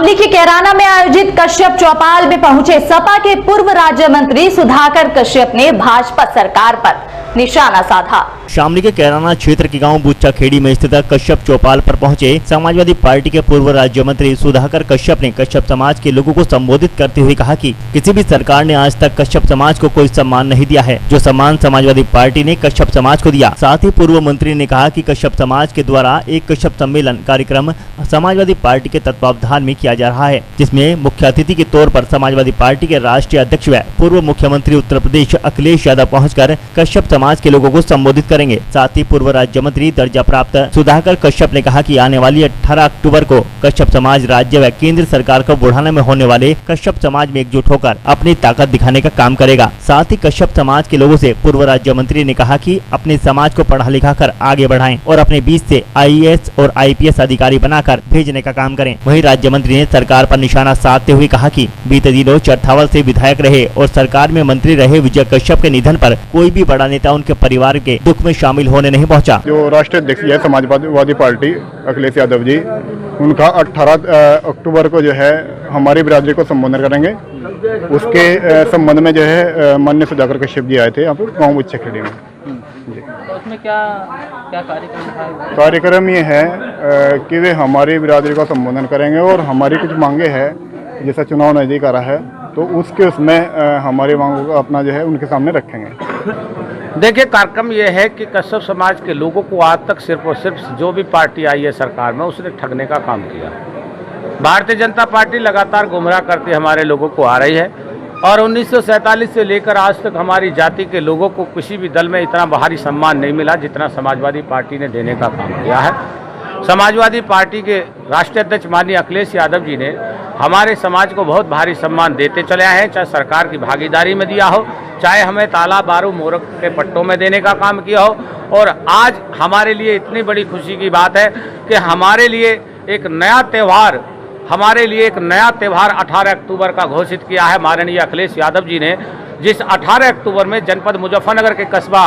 शामली के कैराना में आयोजित कश्यप चौपाल में पहुंचे सपा के पूर्व राज्य मंत्री सुधाकर कश्यप ने भाजपा सरकार पर निशाना साधा। शामली के कैराना क्षेत्र के गांव बुच्चा खेड़ी में स्थित कश्यप चौपाल पर पहुंचे समाजवादी पार्टी के पूर्व राज्य मंत्री सुधाकर कश्यप ने कश्यप समाज के लोगों को संबोधित करते हुए कहा कि किसी भी सरकार ने आज तक कश्यप समाज को कोई सम्मान नहीं दिया है, जो सम्मान समाजवादी पार्टी ने कश्यप समाज को दिया। साथ ही पूर्व मंत्री ने कहा कि कश्यप समाज के द्वारा एक कश्यप सम्मेलन कार्यक्रम समाजवादी पार्टी के तत्वावधान में किया जा रहा है, जिसमें मुख्य अतिथि के तौर पर समाजवादी पार्टी के राष्ट्रीय अध्यक्ष व पूर्व मुख्यमंत्री उत्तर प्रदेश अखिलेश यादव पहुंचकर कश्यप समाज के लोगों को संबोधित करेंगे। साथ ही पूर्व राज्य मंत्री दर्जा प्राप्त सुधाकर कश्यप ने कहा कि आने वाली 18 अक्टूबर को कश्यप समाज राज्य व केंद्र सरकार को बुढ़ाने में होने वाले कश्यप समाज में एकजुट होकर अपनी ताकत दिखाने का काम करेगा। साथ ही कश्यप समाज के लोगों से पूर्व राज्य मंत्री ने कहा कि अपने समाज को पढ़ा लिखा कर आगे बढ़ाएं और अपने बीच से IAS और IPS अधिकारी बनाकर भेजने का काम करें। वहीं राज्य मंत्री ने सरकार पर निशाना साधते हुए कहा कि बीते दिनों चरथावल से विधायक रहे और सरकार में मंत्री रहे विजय कश्यप के निधन पर कोई भी बड़ा नेता उनके परिवार के दुख में शामिल होने नहीं पहुंचा। जो राष्ट्रीय अध्यक्ष है समाजवादी पार्टी अखिलेश यादव जी, उनका 18 अक्टूबर को जो है हमारी बिरादरी को संबोधन करेंगे। उसके संबंध में जो है माननीय सुधाकर कश्यप जी आए थे यहाँ पर गाँव बुच्चा खेड़ी में। तो उसमें क्या कार्यक्रम था? कार्यक्रम ये है कि वे हमारी बिरादरी का संबोधन करेंगे और हमारी कुछ मांगे हैं, जैसा चुनाव नजदीक आ रहा है तो उसमें हमारी मांगों को अपना जो है उनके सामने रखेंगे। देखिए, कार्यक्रम ये है कि कश्यप समाज के लोगों को आज तक सिर्फ और सिर्फ जो भी पार्टी आई है सरकार में उसने ठगने का काम किया। भारतीय जनता पार्टी लगातार गुमराह करती हमारे लोगों को आ रही है और 1947 से लेकर आज तक हमारी जाति के लोगों को किसी भी दल में इतना भारी सम्मान नहीं मिला जितना समाजवादी पार्टी ने देने का काम किया है। समाजवादी पार्टी के राष्ट्रीय अध्यक्ष माननीय अखिलेश यादव जी ने हमारे समाज को बहुत भारी सम्मान देते चले आए हैं, चाहे सरकार की भागीदारी में दिया हो, चाहे हमें ताला बारू मोरक के पट्टों में देने का काम किया हो। और आज हमारे लिए इतनी बड़ी खुशी की बात है कि हमारे लिए एक नया त्यौहार 18 अक्टूबर का घोषित किया है माननीय अखिलेश यादव जी ने, जिस 18 अक्टूबर में जनपद मुजफ्फरनगर के कस्बा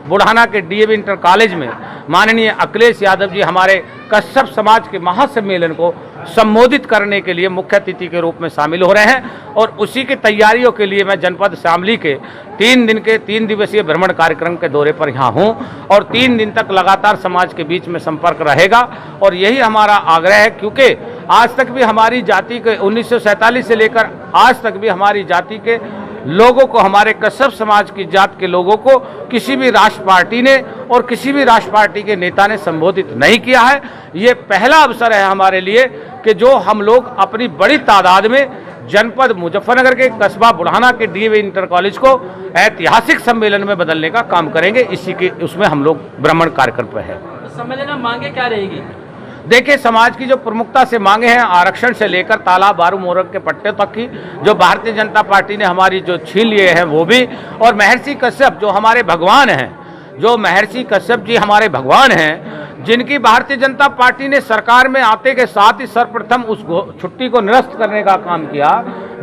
बुढ़ाना के DAV इंटर कॉलेज में माननीय अखिलेश यादव जी हमारे कश्यप समाज के महासम्मेलन को संबोधित करने के लिए मुख्य अतिथि के रूप में शामिल हो रहे हैं। और उसी की तैयारियों के लिए मैं जनपद शामली के 3 दिवसीय भ्रमण कार्यक्रम के दौरे पर यहाँ हूँ और 3 दिन तक लगातार समाज के बीच में संपर्क रहेगा। और यही हमारा आग्रह है, क्योंकि आज तक भी हमारी जाति के 1947 से लेकर आज तक भी हमारी जाति के लोगों को, हमारे कश्यप समाज की जात के लोगों को किसी भी राष्ट्र पार्टी ने और किसी भी राष्ट्र पार्टी के नेता ने संबोधित नहीं किया है। ये पहला अवसर है हमारे लिए कि जो हम लोग अपनी बड़ी तादाद में जनपद मुजफ्फरनगर के कस्बा बुढ़ाना के DAV इंटर कॉलेज को ऐतिहासिक सम्मेलन में बदलने का काम करेंगे। इसी के उसमें हम लोग भ्रमण कार्यक्रम पर है। तो सम्मेलन में मांगे क्या रहेगी? देखिए, समाज की जो प्रमुखता से मांगे हैं, आरक्षण से लेकर ताला बारू मोरक के पट्टे तक की जो भारतीय जनता पार्टी ने हमारी जो छीन लिए हैं वो भी, और महर्षि कश्यप जो हमारे भगवान हैं, जो महर्षि कश्यप जी हमारे भगवान हैं, जिनकी भारतीय जनता पार्टी ने सरकार में आते के साथ ही सर्वप्रथम उस छुट्टी को निरस्त करने का काम किया,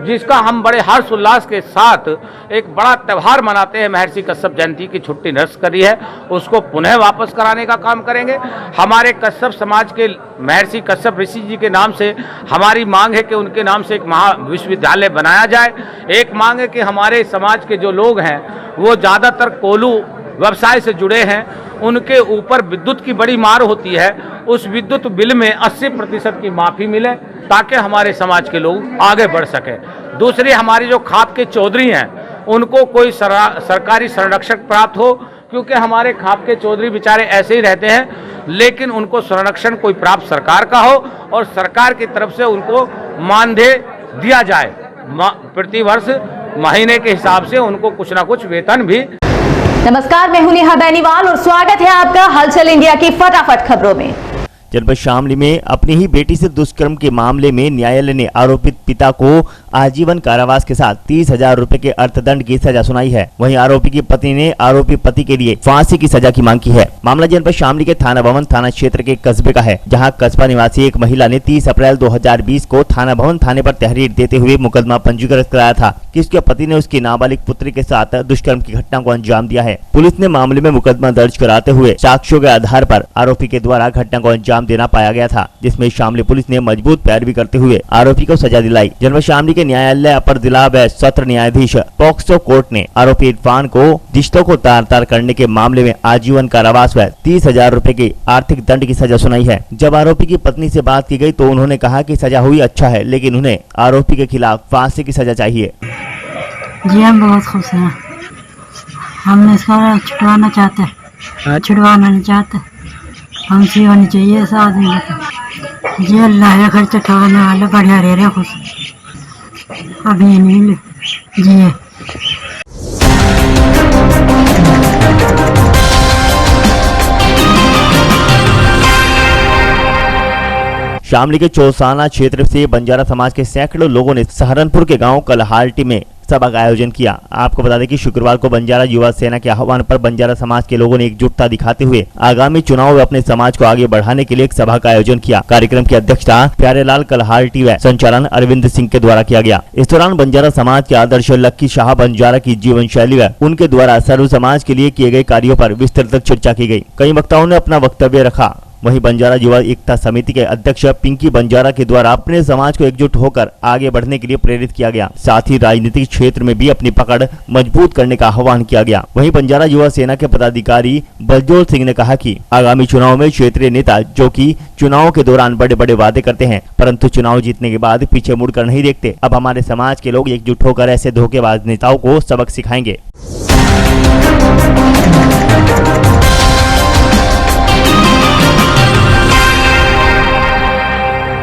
जिसका हम बड़े हर्ष उल्लास के साथ एक बड़ा त्यौहार मनाते हैं। महर्षि कश्यप जयंती की छुट्टी निरस्त करी है, उसको पुनः वापस कराने का काम करेंगे। हमारे कश्यप समाज के महर्षि कश्यप ऋषि जी के नाम से हमारी मांग है कि उनके नाम से एक महाविश्वविद्यालय बनाया जाए। एक मांग है कि हमारे समाज के जो लोग हैं वो ज़्यादातर कोयला व्यवसाय से जुड़े हैं, उनके ऊपर विद्युत की बड़ी मार होती है, उस विद्युत बिल में 80% की माफ़ी मिले ताकि हमारे समाज के लोग आगे बढ़ सकें। दूसरी, हमारी जो खाप के चौधरी हैं उनको कोई सरकारी संरक्षक प्राप्त हो, क्योंकि हमारे खाप के चौधरी बेचारे ऐसे ही रहते हैं, लेकिन उनको संरक्षण कोई प्राप्त सरकार का हो और सरकार की तरफ से उनको मानदेय दिया जाए। प्रतिवर्ष महीने के हिसाब से उनको कुछ ना कुछ वेतन भी। नमस्कार, मैं हूं नेहा बेनीवाल और स्वागत है आपका हलचल इंडिया की फटाफट खबरों में। जनपद शामली में अपनी ही बेटी से दुष्कर्म के मामले में न्यायालय ने आरोपित पिता को आजीवन कारावास के साथ 30,000 रुपए के अर्थदंड की सजा सुनाई है। वहीं आरोपी की पत्नी ने आरोपी पति के लिए फांसी की सजा की मांग की है। मामला जनपद शामली के थाना भवन थाना क्षेत्र के कस्बे का है, जहां कस्बा निवासी एक महिला ने 30 अप्रैल 2020 को थाना भवन थाने पर तहरीर देते हुए मुकदमा पंजीकृत कराया था कि उसके पति ने उसकी नाबालिग पुत्री के साथ दुष्कर्म की घटना को अंजाम दिया है। पुलिस ने मामले में मुकदमा दर्ज कराते हुए साक्ष्यों के आधार पर आरोपी के द्वारा घटना को अंजाम देना पाया गया था, जिसमें शामली पुलिस ने मजबूत पैरवी करते हुए आरोपी को सजा दिलाई। जनपद शामली के न्यायालय अपर जिला व सत्र न्यायाधीश पॉक्सो कोर्ट ने आरोपी इरफान को रिश्तों को तार-तार करने के मामले में आजीवन कारावास व 30,000 रुपए की आर्थिक दंड की सजा सुनाई है। जब आरोपी की पत्नी से बात की गई तो उन्होंने कहा कि सजा हुई अच्छा है, लेकिन उन्हें आरोपी के खिलाफ फांसी की सजा चाहिए। जी हम बहुत खुश हैं। हम इसका छुड़वाना चाहते हैं, छुड़वाना नहीं चाहते। फांसी होनी चाहिए इस आदमी को। जी अल्लाह का खर्च उठाने वाले बढ़िया रह रहे खुश। अभी नहीं मिले जी। शामली के चौसाना क्षेत्र से बंजारा समाज के सैकड़ों लोगों ने सहारनपुर के गांव कलहाल्टी में सभा का आयोजन किया। आपको बता दें कि शुक्रवार को बंजारा युवा सेना के आह्वान पर बंजारा समाज के लोगों ने एकजुटता दिखाते हुए आगामी चुनाव में अपने समाज को आगे बढ़ाने के लिए एक सभा का आयोजन किया। कार्यक्रम की अध्यक्षता प्यारेलाल कलहाल्टी व संचालन अरविंद सिंह के द्वारा किया गया। इस दौरान बंजारा समाज के आदर्श लक्की शाह बंजारा की जीवन शैली व उनके द्वारा सर्व समाज के लिए किए गए कार्यों पर विस्तृत चर्चा की गई। कई वक्ताओं ने अपना वक्तव्य रखा। वहीं बंजारा युवा एकता समिति के अध्यक्ष पिंकी बंजारा के द्वारा अपने समाज को एकजुट होकर आगे बढ़ने के लिए प्रेरित किया गया। साथ ही राजनीतिक क्षेत्र में भी अपनी पकड़ मजबूत करने का आह्वान किया गया। वहीं बंजारा युवा सेना के पदाधिकारी बलजोर सिंह ने कहा कि आगामी चुनाव में क्षेत्रीय नेता जो कि चुनाव के दौरान बड़े बड़े वादे करते हैं, परंतु चुनाव जीतने के बाद पीछे मुड़कर नहीं देखते। अब हमारे समाज के लोग एकजुट होकर ऐसे धोखेबाज नेताओं को सबक सिखाएंगे।